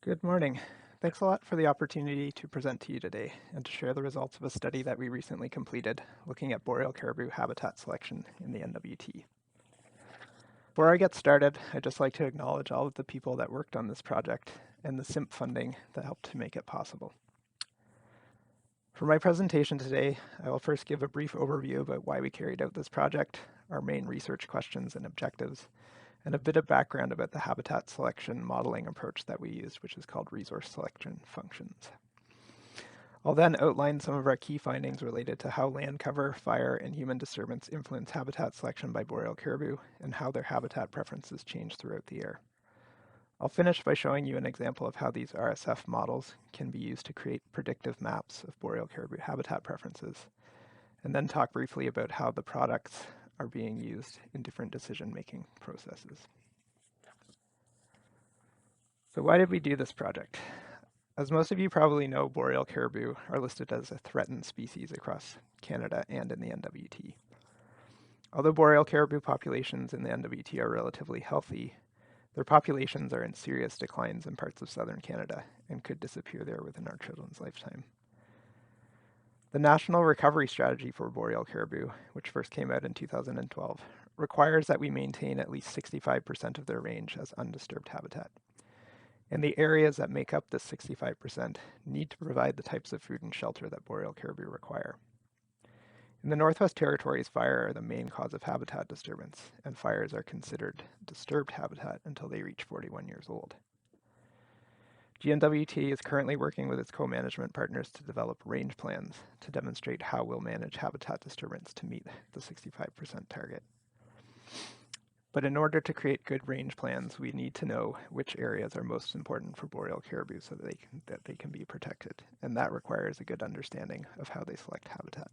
Good morning. Thanks a lot for the opportunity to present to you today and to share the results of a study that we recently completed looking at boreal caribou habitat selection in the NWT. Before I get started, I'd just like to acknowledge all of the people that worked on this project and the CIMP funding that helped to make it possible. For my presentation today, I will first give a brief overview about why we carried out this project, our main research questions and objectives, and a bit of background about the habitat selection modeling approach that we used, which is called resource selection functions. I'll then outline some of our key findings related to how land cover, fire, and human disturbance influence habitat selection by boreal caribou and how their habitat preferences change throughout the year. I'll finish by showing you an example of how these RSF models can be used to create predictive maps of boreal caribou habitat preferences, and then talk briefly about how the products are being used in different decision-making processes. So why did we do this project? As most of you probably know, boreal caribou are listed as a threatened species across Canada and in the NWT. Although boreal caribou populations in the NWT are relatively healthy, their populations are in serious declines in parts of southern Canada and could disappear there within our children's lifetime. The National Recovery Strategy for Boreal Caribou, which first came out in 2012, requires that we maintain at least 65% of their range as undisturbed habitat. And the areas that make up this 65% need to provide the types of food and shelter that boreal caribou require. In the Northwest Territories, fire are the main cause of habitat disturbance, and fires are considered disturbed habitat until they reach 41 years old. GNWT is currently working with its co-management partners to develop range plans to demonstrate how we'll manage habitat disturbance to meet the 65% target. But in order to create good range plans, we need to know which areas are most important for boreal caribou so that they can be protected, and that requires a good understanding of how they select habitat.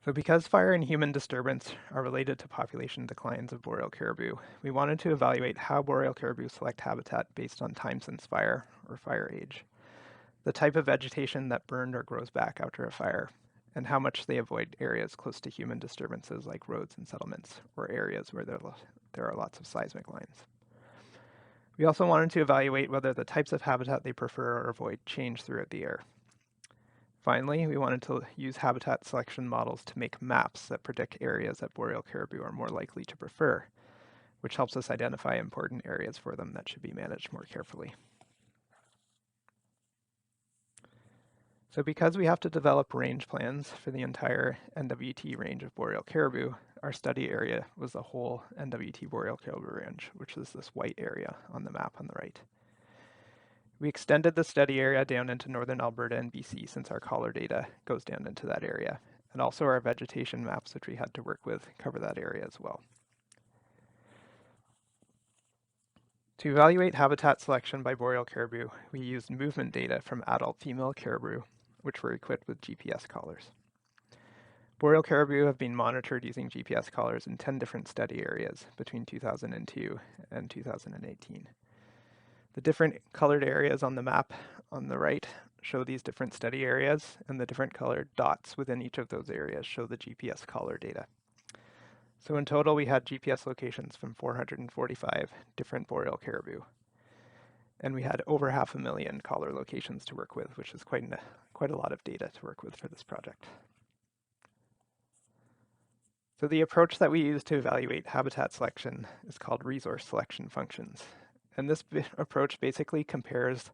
So because fire and human disturbance are related to population declines of boreal caribou, we wanted to evaluate how boreal caribou select habitat based on time since fire, or fire age, the type of vegetation that burned or grows back after a fire, and how much they avoid areas close to human disturbances like roads and settlements, or areas where there are lots of seismic lines. We also wanted to evaluate whether the types of habitat they prefer or avoid change throughout the year. Finally, we wanted to use habitat selection models to make maps that predict areas that boreal caribou are more likely to prefer, which helps us identify important areas for them that should be managed more carefully. So because we have to develop range plans for the entire NWT range of boreal caribou, our study area was the whole NWT Boreal Caribou range, which is this white area on the map on the right. We extended the study area down into northern Alberta and BC since our collar data goes down into that area, and also our vegetation maps, which we had to work with, cover that area as well. To evaluate habitat selection by boreal caribou, we used movement data from adult female caribou, which were equipped with GPS collars. Boreal caribou have been monitored using GPS collars in 10 different study areas between 2002 and 2018. The different colored areas on the map on the right show these different study areas, and the different colored dots within each of those areas show the GPS collar data. So in total, we had GPS locations from 445 different boreal caribou. And we had over 500,000 collar locations to work with, which is quite a lot of data to work with for this project. So the approach that we use to evaluate habitat selection is called resource selection functions. And this approach basically compares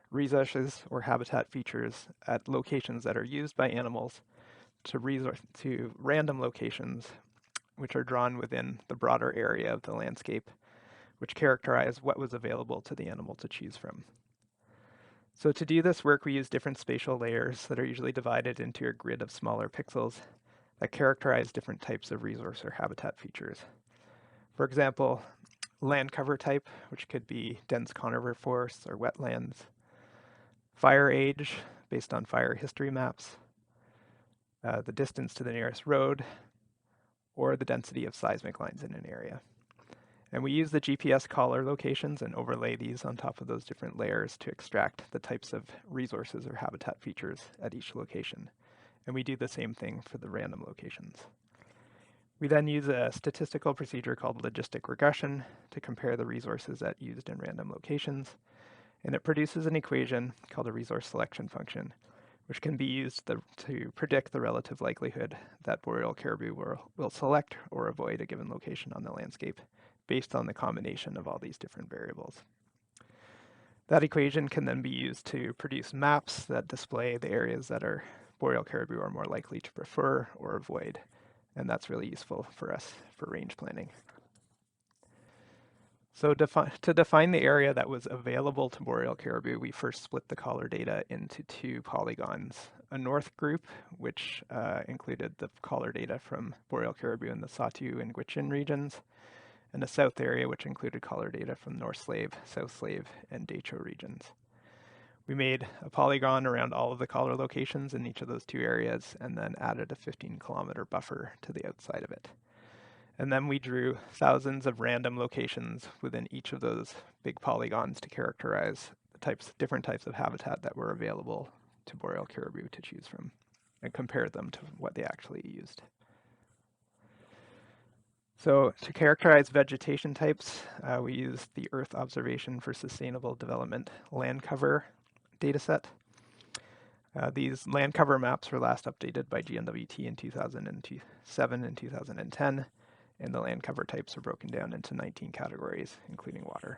resources or habitat features at locations that are used by animals to random locations which are drawn within the broader area of the landscape, which characterize what was available to the animal to choose from. So to do this work, we use different spatial layers that are usually divided into a grid of smaller pixels that characterize different types of resource or habitat features. For example, land cover type, which could be dense conifer forests or wetlands, fire age, based on fire history maps, the distance to the nearest road, or the density of seismic lines in an area. And we use the GPS collar locations and overlay these on top of those different layers to extract the types of resources or habitat features at each location. And we do the same thing for the random locations. We then use a statistical procedure called logistic regression to compare the resources at used in random locations, and it produces an equation called a resource selection function, which can be used to predict the relative likelihood that boreal caribou will select or avoid a given location on the landscape based on the combination of all these different variables. That equation can then be used to produce maps that display the areas that boreal caribou are more likely to prefer or avoid, and that's really useful for us for range planning. So to define the area that was available to boreal caribou, we first split the collar data into two polygons. A north group, which included the collar data from boreal caribou in the Sahtu and Gwich'in regions, and a south area, which included collar data from North Slave, South Slave, and Dachau regions. We made a polygon around all of the collar locations in each of those two areas, and then added a 15-kilometer buffer to the outside of it. And then we drew thousands of random locations within each of those big polygons to characterize the different types of habitat that were available to boreal caribou to choose from, and compare them to what they actually used. So to characterize vegetation types, we used the Earth Observation for Sustainable Development land cover dataset. These land cover maps were last updated by GNWT in 2007 and 2010. And the land cover types are broken down into 19 categories, including water.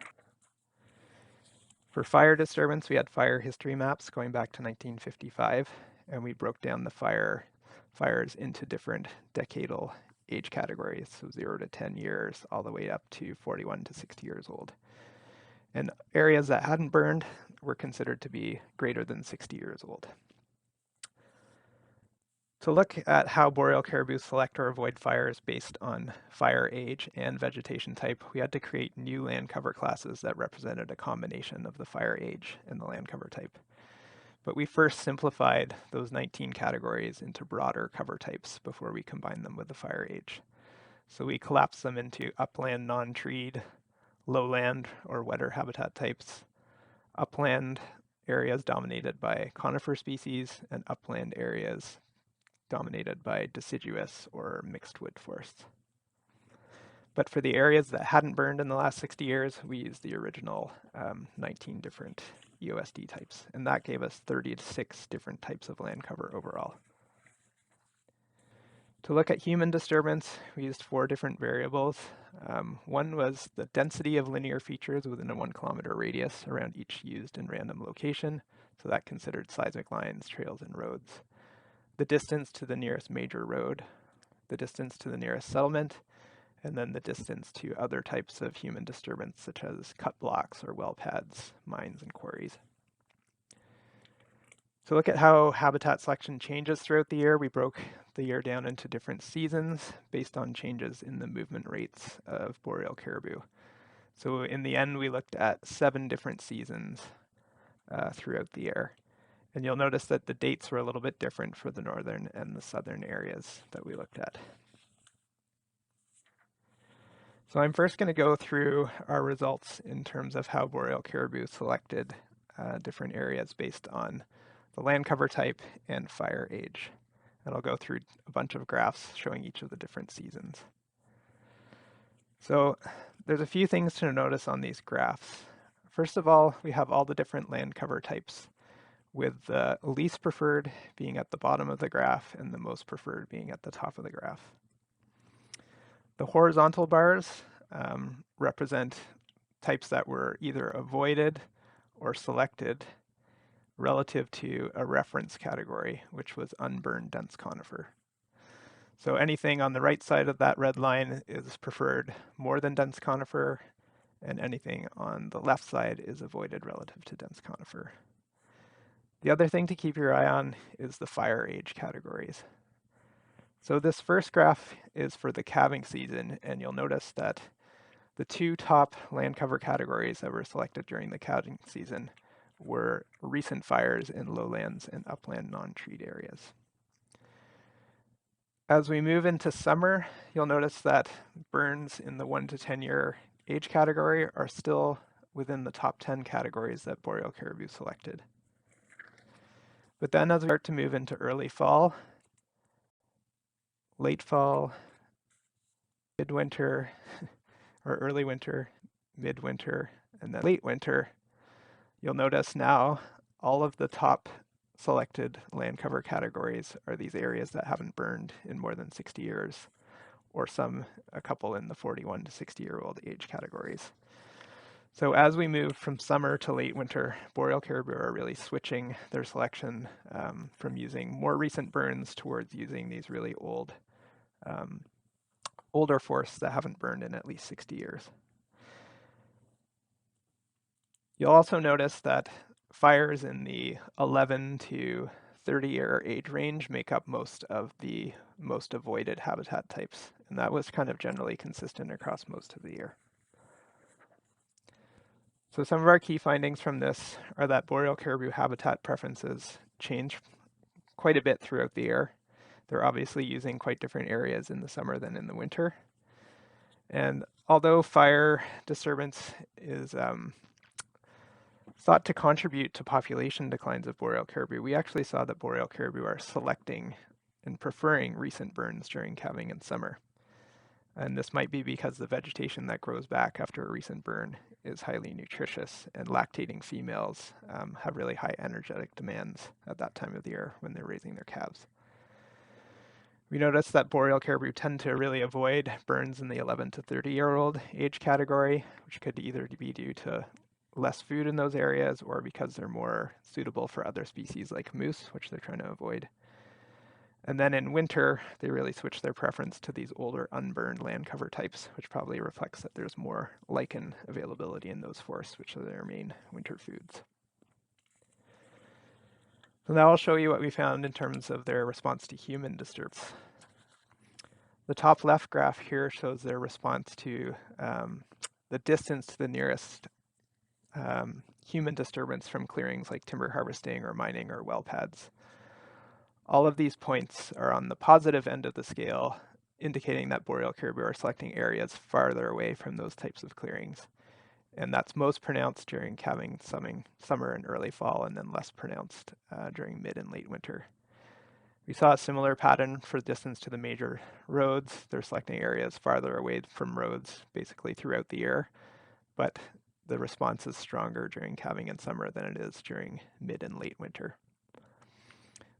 For fire disturbance, we had fire history maps going back to 1955, and we broke down the fires into different decadal age categories, so 0 to 10 years, all the way up to 41 to 60 years old. And areas that hadn't burned were considered to be greater than 60 years old. To look at how boreal caribou select or avoid fires based on fire age and vegetation type, we had to create new land cover classes that represented a combination of the fire age and the land cover type. But we first simplified those 19 categories into broader cover types before we combined them with the fire age. So we collapsed them into upland non-treed, lowland or wetter habitat types, upland areas dominated by conifer species, and upland areas dominated by deciduous or mixed wood forests. But for the areas that hadn't burned in the last 60 years, we used the original 19 different EOSD types, and that gave us 36 different types of land cover overall. To look at human disturbance, we used 4 different variables. One was the density of linear features within a 1 kilometer radius around each used and random location, so that considered seismic lines, trails, and roads. The distance to the nearest major road, the distance to the nearest settlement, and then the distance to other types of human disturbance, such as cut blocks or well pads, mines, and quarries. So look at how habitat selection changes throughout the year. We broke the year down into different seasons based on changes in the movement rates of boreal caribou. So in the end, we looked at 7 different seasons throughout the year. And you'll notice that the dates were a little bit different for the northern and the southern areas that we looked at. So I'm first going to go through our results in terms of how boreal caribou selected different areas based on the land cover type and fire age. And I'll go through a bunch of graphs showing each of the different seasons. So there's a few things to notice on these graphs. First of all, we have all the different land cover types, with the least preferred being at the bottom of the graph and the most preferred being at the top of the graph. The horizontal bars represent types that were either avoided or selected relative to a reference category, which was unburned dense conifer. So anything on the right side of that red line is preferred more than dense conifer, and anything on the left side is avoided relative to dense conifer. The other thing to keep your eye on is the fire age categories. So this first graph is for the calving season, and you'll notice that the 2 top land cover categories that were selected during the calving season were recent fires in lowlands and upland non-treed areas. As we move into summer, you'll notice that burns in the 1 to 10 year age category are still within the top 10 categories that boreal caribou selected. But then as we start to move into early fall, late fall, midwinter or early winter, midwinter, and then late winter, you'll notice now all of the top selected land cover categories are these areas that haven't burned in more than 60 years, or a couple in the 41 to 60-year-old age categories. So as we move from summer to late winter, boreal caribou are really switching their selection from using more recent burns towards using these really older forests that haven't burned in at least 60 years. You'll also notice that fires in the 11 to 30-year age range make up most of the most avoided habitat types, and that was kind of generally consistent across most of the year. So some of our key findings from this are that boreal caribou habitat preferences change quite a bit throughout the year. They're obviously using quite different areas in the summer than in the winter. And although fire disturbance is thought to contribute to population declines of boreal caribou, we actually saw that boreal caribou are selecting and preferring recent burns during calving in summer. And this might be because the vegetation that grows back after a recent burn is highly nutritious, and lactating females have really high energetic demands at that time of the year when they're raising their calves. We noticed that boreal caribou tend to really avoid burns in the 11 to 30-year-old age category, which could either be due to less food in those areas or because they're more suitable for other species like moose, which they're trying to avoid. And then in winter, they really switch their preference to these older unburned land cover types, which probably reflects that there's more lichen availability in those forests, which are their main winter foods. So now I'll show you what we found in terms of their response to human disturbance. The top left graph here shows their response to the distance to the nearest human disturbance from clearings like timber harvesting or mining or well pads. All of these points are on the positive end of the scale, indicating that boreal caribou are selecting areas farther away from those types of clearings. And that's most pronounced during calving, summer and early fall, and then less pronounced during mid and late winter. We saw a similar pattern for distance to the major roads. They're selecting areas farther away from roads basically throughout the year, but the response is stronger during calving in summer than it is during mid and late winter.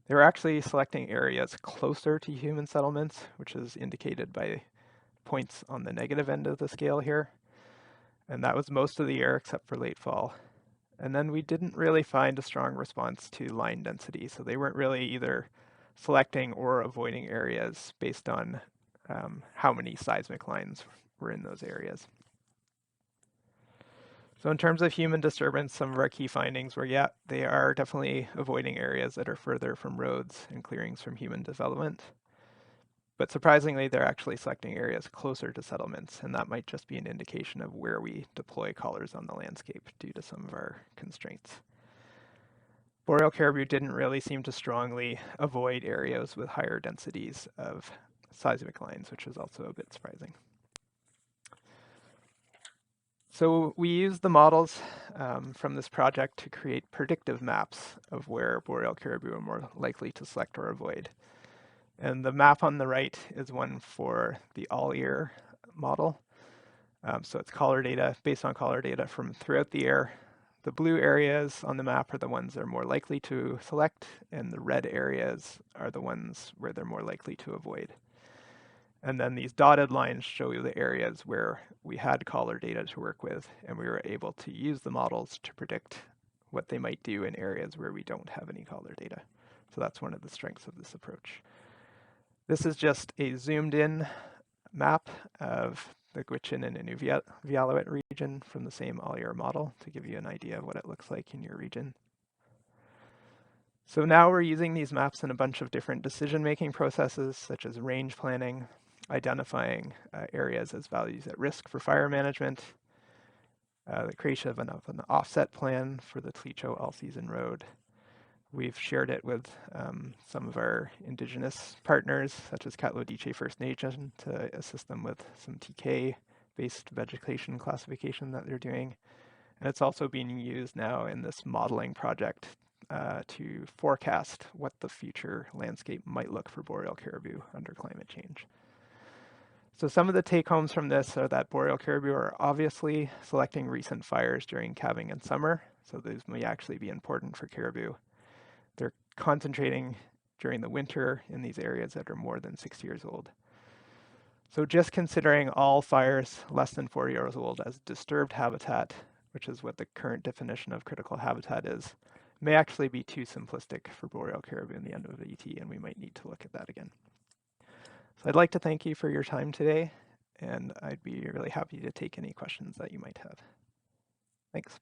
They're actually selecting areas closer to human settlements, which is indicated by points on the negative end of the scale here. And that was most of the year except for late fall. And then we didn't really find a strong response to line density. So they weren't really either selecting or avoiding areas based on how many seismic lines were in those areas. So in terms of human disturbance, some of our key findings were, yeah, they are definitely avoiding areas that are further from roads and clearings from human development. But surprisingly, they're actually selecting areas closer to settlements, and that might just be an indication of where we deploy collars on the landscape due to some of our constraints. Boreal caribou didn't really seem to strongly avoid areas with higher densities of seismic lines, which is also a bit surprising. So we used the models from this project to create predictive maps of where boreal caribou are more likely to select or avoid. And the map on the right is one for the all-year model. So it's collar data, based on collar data from throughout the year. The blue areas on the map are the ones that are more likely to select, and the red areas are the ones where they're more likely to avoid. And then these dotted lines show you the areas where we had collar data to work with, and we were able to use the models to predict what they might do in areas where we don't have any collar data. So that's one of the strengths of this approach. This is just a zoomed in map of the Gwich'in and Inuvialuit region from the same all-year model to give you an idea of what it looks like in your region. So now we're using these maps in a bunch of different decision-making processes, such as range planning, identifying areas as values at risk for fire management, the creation of an offset plan for the Tlicho all-season road. We've shared it with some of our Indigenous partners, such as Katlodiche First Nation, to assist them with some TK-based vegetation classification that they're doing. And it's also being used now in this modeling project to forecast what the future landscape might look for boreal caribou under climate change. So some of the take-homes from this are that boreal caribou are obviously selecting recent fires during calving and summer, so those may actually be important for caribou. They're concentrating during the winter in these areas that are more than 6 years old. So just considering all fires less than 4 years old as disturbed habitat, which is what the current definition of critical habitat is, may actually be too simplistic for boreal caribou in the NWT, and we might need to look at that again. So I'd like to thank you for your time today, and I'd be really happy to take any questions that you might have. Thanks.